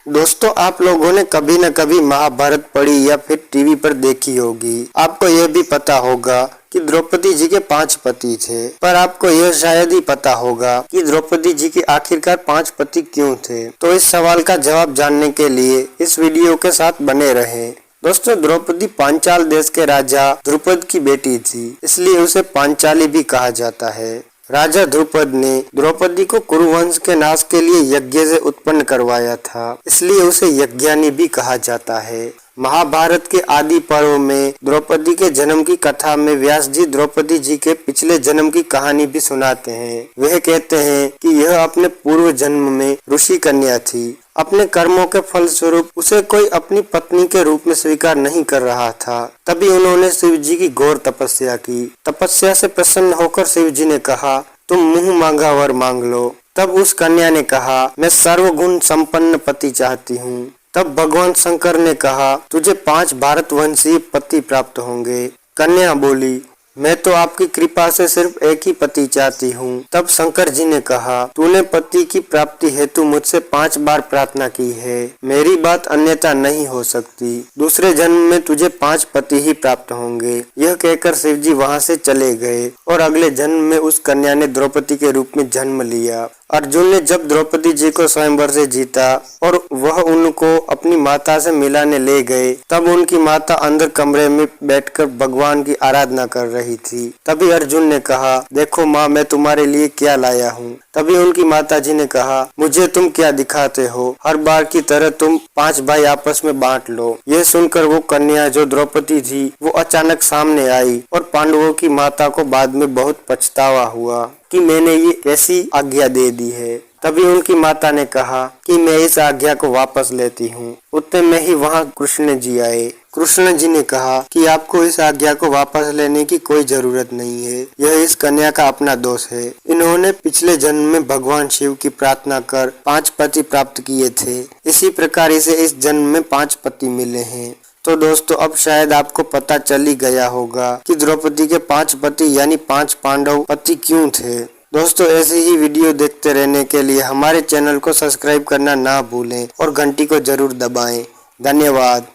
दोस्तों, आप लोगों ने कभी न कभी महाभारत पढ़ी या फिर टीवी पर देखी होगी। आपको यह भी पता होगा कि द्रौपदी जी के 5 पति थे, पर आपको यह शायद ही पता होगा कि द्रौपदी जी के आखिरकार 5 पति क्यों थे। तो इस सवाल का जवाब जानने के लिए इस वीडियो के साथ बने रहें। दोस्तों, द्रौपदी पांचाल देश के राजा ध्रुपद की बेटी थी, इसलिए उसे पांचाली भी कहा जाता है। राजा ध्रुपद ने द्रौपदी को कुरुवंश के नाश के लिए यज्ञ से उत्पन्न करवाया था, इसलिए उसे यज्ञानी भी कहा जाता है। महाभारत के आदि पर्व में द्रौपदी के जन्म की कथा में व्यास जी द्रौपदी जी के पिछले जन्म की कहानी भी सुनाते हैं। वह कहते हैं कि यह अपने पूर्व जन्म में ऋषि कन्या थी। अपने कर्मों के फलस्वरूप उसे कोई अपनी पत्नी के रूप में स्वीकार नहीं कर रहा था। तभी उन्होंने शिव जी की घोर तपस्या की। तपस्या से प्रसन्न होकर शिव जी ने कहा, तुम मुंह मांगा वर मांग लो। तब उस कन्या ने कहा, मैं सर्वगुण संपन्न पति चाहती हूँ। तब भगवान शंकर ने कहा, तुझे 5 भारतवंशीय पति प्राप्त होंगे। कन्या बोली, मैं तो आपकी कृपा से सिर्फ एक ही पति चाहती हूँ। तब शंकर जी ने कहा, तूने पति की प्राप्ति हेतु मुझसे 5 बार प्रार्थना की है, मेरी बात अन्यथा नहीं हो सकती। दूसरे जन्म में तुझे 5 पति ही प्राप्त होंगे। यह कहकर शिव जी वहाँ से चले गए और अगले जन्म में उस कन्या ने द्रौपदी के रूप में जन्म लिया। अर्जुन ने जब द्रौपदी जी को स्वयंवर से जीता और वह उनको अपनी माता से मिलाने ले गए, तब उनकी माता अंदर कमरे में बैठकर भगवान की आराधना कर रही थी। तभी अर्जुन ने कहा, देखो माँ, मैं तुम्हारे लिए क्या लाया हूँ। तभी उनकी माता जी ने कहा, मुझे तुम क्या दिखाते हो, हर बार की तरह तुम 5 भाई आपस में बांट लो। यह सुनकर वो कन्या जो द्रौपदी थी वो अचानक सामने आई और पांडवों की माता को बाद में बहुत पछतावा हुआ कि मैंने ये कैसी आज्ञा दे दी है। तभी उनकी माता ने कहा कि मैं इस आज्ञा को वापस लेती हूँ। उतने में ही वहाँ कृष्ण जी आए। कृष्ण जी ने कहा कि आपको इस आज्ञा को वापस लेने की कोई जरूरत नहीं है, यह इस कन्या का अपना दोष है। इन्होंने पिछले जन्म में भगवान शिव की प्रार्थना कर 5 पति प्राप्त किए थे, इसी प्रकार इसे इस जन्म में 5 पति मिले हैं। तो दोस्तों, अब शायद आपको पता चल ही गया होगा कि द्रौपदी के 5 पति यानी 5 पांडव पति क्यों थे। दोस्तों, ऐसी ही वीडियो देखते रहने के लिए हमारे चैनल को सब्सक्राइब करना ना भूलें और घंटी को जरूर दबाएं। धन्यवाद।